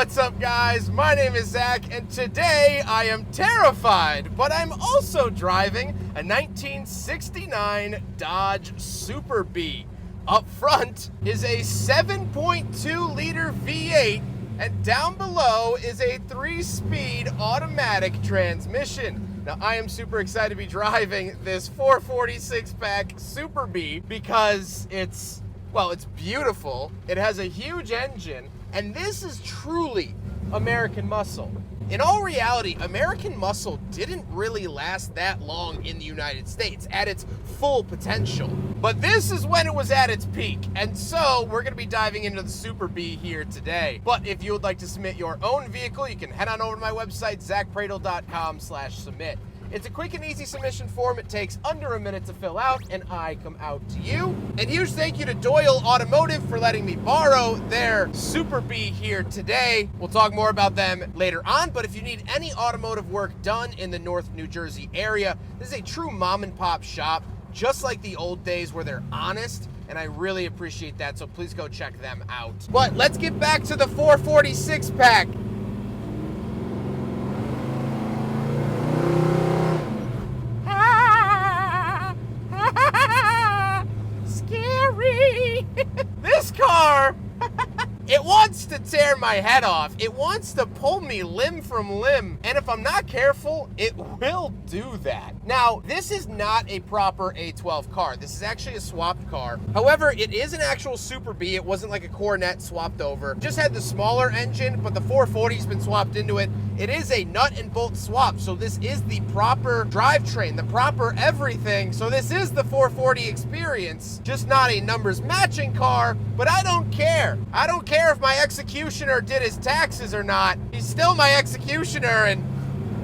what's up guys? My name is Zach and today I am terrified, but I'm also driving a 1969 Dodge Super Bee. Up front is a 7.2 liter V8 and down below is a 3-speed automatic transmission. Now I am super excited to be driving this 446 pack Super Bee because it's beautiful, it has a huge engine, and this is truly American muscle. In all reality, American muscle didn't really last that long in the United States at its full potential. But this is when it was at its peak, and so we're gonna be diving into the Super Bee here today. But if you would like to submit your own vehicle, you can head on over to my website, zackpradel.com/submit. It's a quick and easy submission form. It takes under a minute to fill out, and I come out to you. And huge thank you to Doyle Automotive for letting me borrow their Super Bee here today. We'll talk more about them later on, but if you need any automotive work done in the North New Jersey area, this is a true mom and pop shop, just like the old days where they're honest, and I really appreciate that, so please go check them out. But let's get back to the 446 pack. This car, it wants to tear my head off. It wants to pull me limb from limb. And if I'm not careful, it will do that. Now, this is not a proper A12 car. This is actually a swapped car. However, it is an actual Super Bee. It wasn't like a Coronet swapped over. Just had the smaller engine, but the 440's been swapped into it. It is a nut and bolt swap, so this is the proper drivetrain, the proper everything. So this is the 440 experience, just not a numbers matching car, but I don't care. I don't care if my executioner did his taxes or not. He's still my executioner, and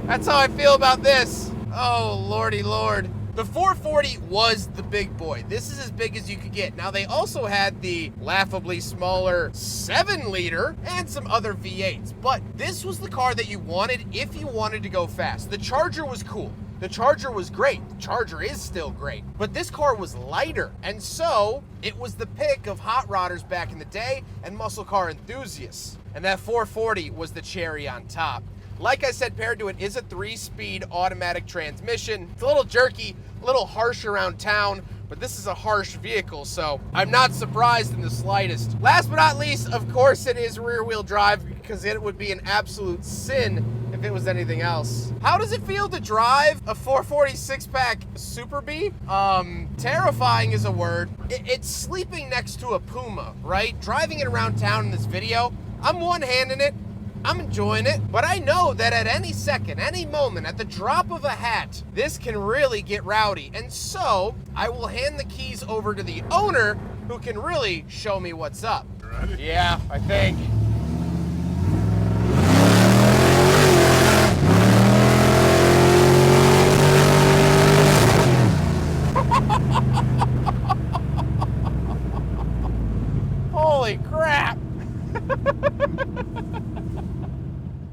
that's how I feel about this. Oh, lordy lord. The 440 was the big boy. This is as big as you could get. Now, they also had the laughably smaller 7-liter and some other V8s, but this was the car that you wanted if you wanted to go fast. The Charger was cool. The Charger was great. The Charger is still great. But this car was lighter, and so it was the pick of hot rodders back in the day and muscle car enthusiasts. And that 440 was the cherry on top. Like I said, paired to it is a 3-speed automatic transmission. It's a little jerky, a little harsh around town, but this is a harsh vehicle, so I'm not surprised in the slightest. Last but not least, of course, it is rear-wheel drive because it would be an absolute sin if it was anything else. How does it feel to drive a 446-pack Super Bee? Terrifying is a word. It's sleeping next to a Puma, right? Driving it around town in this video, I'm one-handing it. I'm enjoying it, but I know that at any second, any moment, at the drop of a hat, this can really get rowdy. And so I will hand the keys over to the owner who can really show me what's up. Ready? Yeah, I think. Holy crap.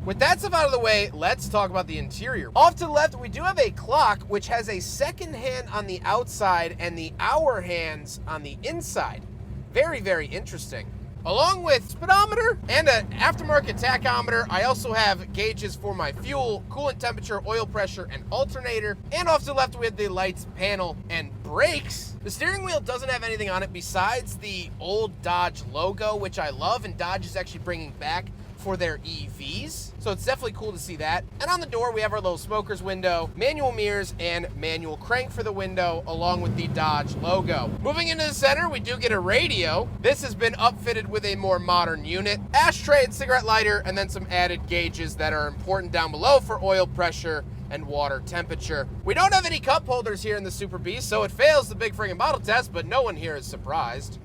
With that stuff out of the way, let's talk about the interior. Off to the left, we do have a clock, which has a second hand on the outside and the hour hands on the inside. Very, very interesting. Along with speedometer and an aftermarket tachometer, I also have gauges for my fuel, coolant temperature, oil pressure, and alternator. And off to the left, we have the lights, panel, and brakes. The steering wheel doesn't have anything on it besides the old Dodge logo, which I love, and Dodge is actually bringing back for their EVs. So it's definitely cool to see that. And on the door, we have our little smoker's window, manual mirrors, and manual crank for the window, along with the Dodge logo. Moving into the center, we do get a radio. This has been upfitted with a more modern unit, ashtray and cigarette lighter, and then some added gauges that are important down below for oil pressure and water temperature. We don't have any cup holders here in the Super Bee, so it fails the big friggin' bottle test, but no one here is surprised.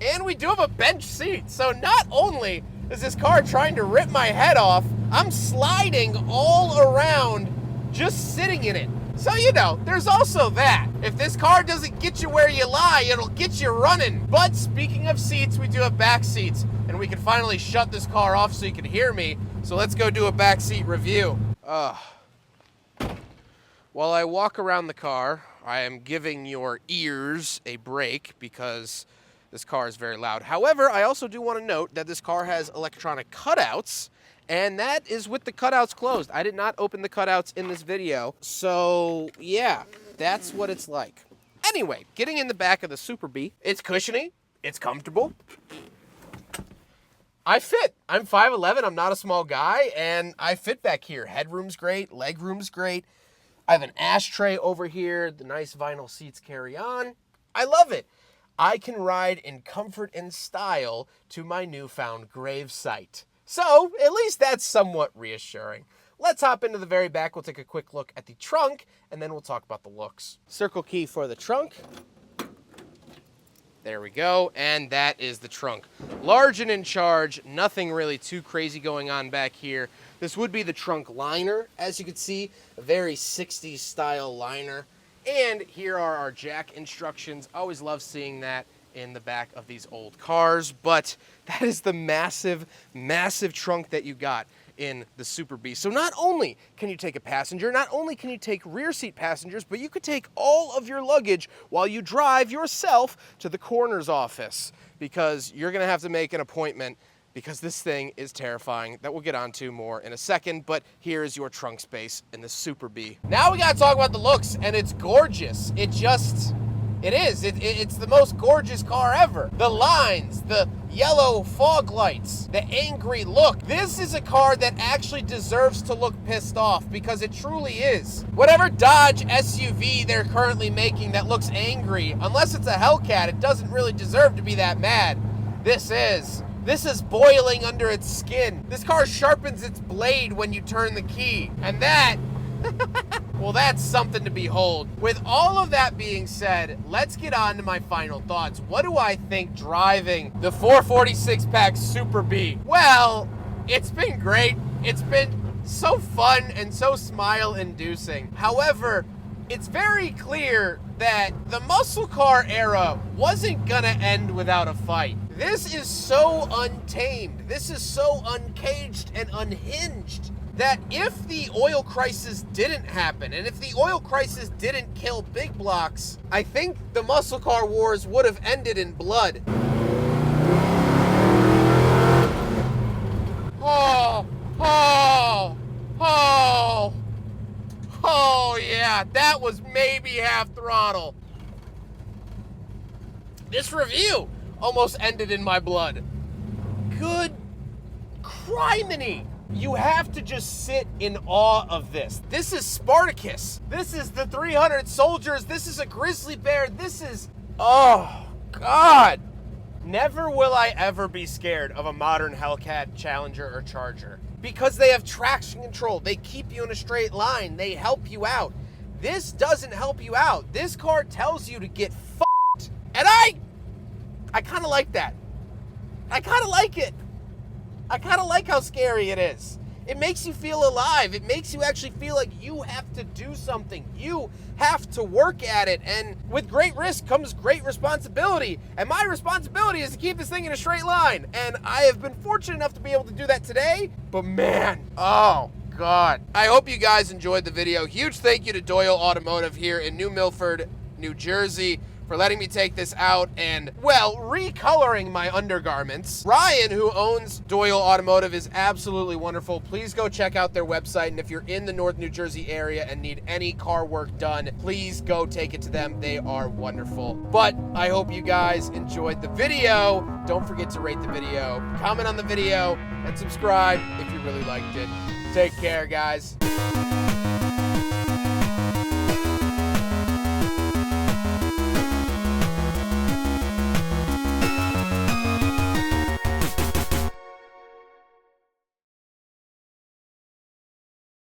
And we do have a bench seat, so not only is this car trying to rip my head off, I'm sliding all around just sitting in it. So, you know, there's also that. If this car doesn't get you where you lie, it'll get you running. But speaking of seats, we do have back seats, and we can finally shut this car off so you can hear me. So let's go do a back seat review. While I walk around the car, I am giving your ears a break because this car is very loud. However, I also do want to note that this car has electronic cutouts, and that is with the cutouts closed. I did not open the cutouts in this video, so yeah, that's what it's like. Anyway, getting in the back of the Super Bee, it's cushiony, it's comfortable. I fit. I'm 5'11", I'm not a small guy, and I fit back here. Headroom's great, legroom's great. I have an ashtray over here, the nice vinyl seats carry on. I love it. I can ride in comfort and style to my newfound gravesite. So, at least that's somewhat reassuring. Let's hop into the very back. We'll take a quick look at the trunk, and then we'll talk about the looks. Circle key for the trunk. There we go, and that is the trunk. Large and in charge, nothing really too crazy going on back here. This would be the trunk liner, as you can see, a very 60s style liner. And here are our jack instructions. Always love seeing that in the back of these old cars, but that is the massive, massive trunk that you got in the Super Bee. So not only can you take a passenger, not only can you take rear seat passengers, but you could take all of your luggage while you drive yourself to the coroner's office, because you're gonna have to make an appointment, because this thing is terrifying. That we'll get onto more in a second, but here is your trunk space in the Super Bee. Now we gotta talk about the looks, and it's gorgeous. It is. It's the most gorgeous car ever. The lines, the yellow fog lights, the angry look. This is a car that actually deserves to look pissed off, because it truly is. Whatever Dodge SUV they're currently making that looks angry, unless it's a Hellcat, it doesn't really deserve to be that mad. This is boiling under its skin. This car sharpens its blade when you turn the key. And that, well, that's something to behold. With all of that being said, let's get on to my final thoughts. What do I think driving the 446 pack Super Bee? Well, it's been great. It's been so fun and so smile-inducing. However, it's very clear that the muscle car era wasn't gonna end without a fight. This is so untamed, this is so uncaged and unhinged, that if the oil crisis didn't happen, and if the oil crisis didn't kill big blocks, I think the muscle car wars would have ended in blood. Oh yeah, that was maybe half throttle. This review almost ended in my blood. Good criminy. You have to just sit in awe of this. This is Spartacus. This is the 300 soldiers. This is a grizzly bear. This is, oh God. Never will I ever be scared of a modern Hellcat, Challenger, or Charger, because they have traction control. They keep you in a straight line. They help you out. This doesn't help you out. This car tells you to get f***ed. And I kind of like that. I kind of like it. I kind of like how scary it is. It makes you feel alive. It makes you actually feel like you have to do something. You have to work at it. And with great risk comes great responsibility. And my responsibility is to keep this thing in a straight line. And I have been fortunate enough to be able to do that today. But man, oh God. I hope you guys enjoyed the video. Huge thank you to Doyle Automotive here in New Milford, New Jersey, for letting me take this out and, well, recoloring my undergarments. Ryan, who owns Doyle Automotive, is absolutely wonderful. Please go check out their website, and if you're in the North New Jersey area and need any car work done, please go take it to them. They are wonderful. But I hope you guys enjoyed the video. Don't forget to rate the video, comment on the video, and subscribe if you really liked it. Take care, guys.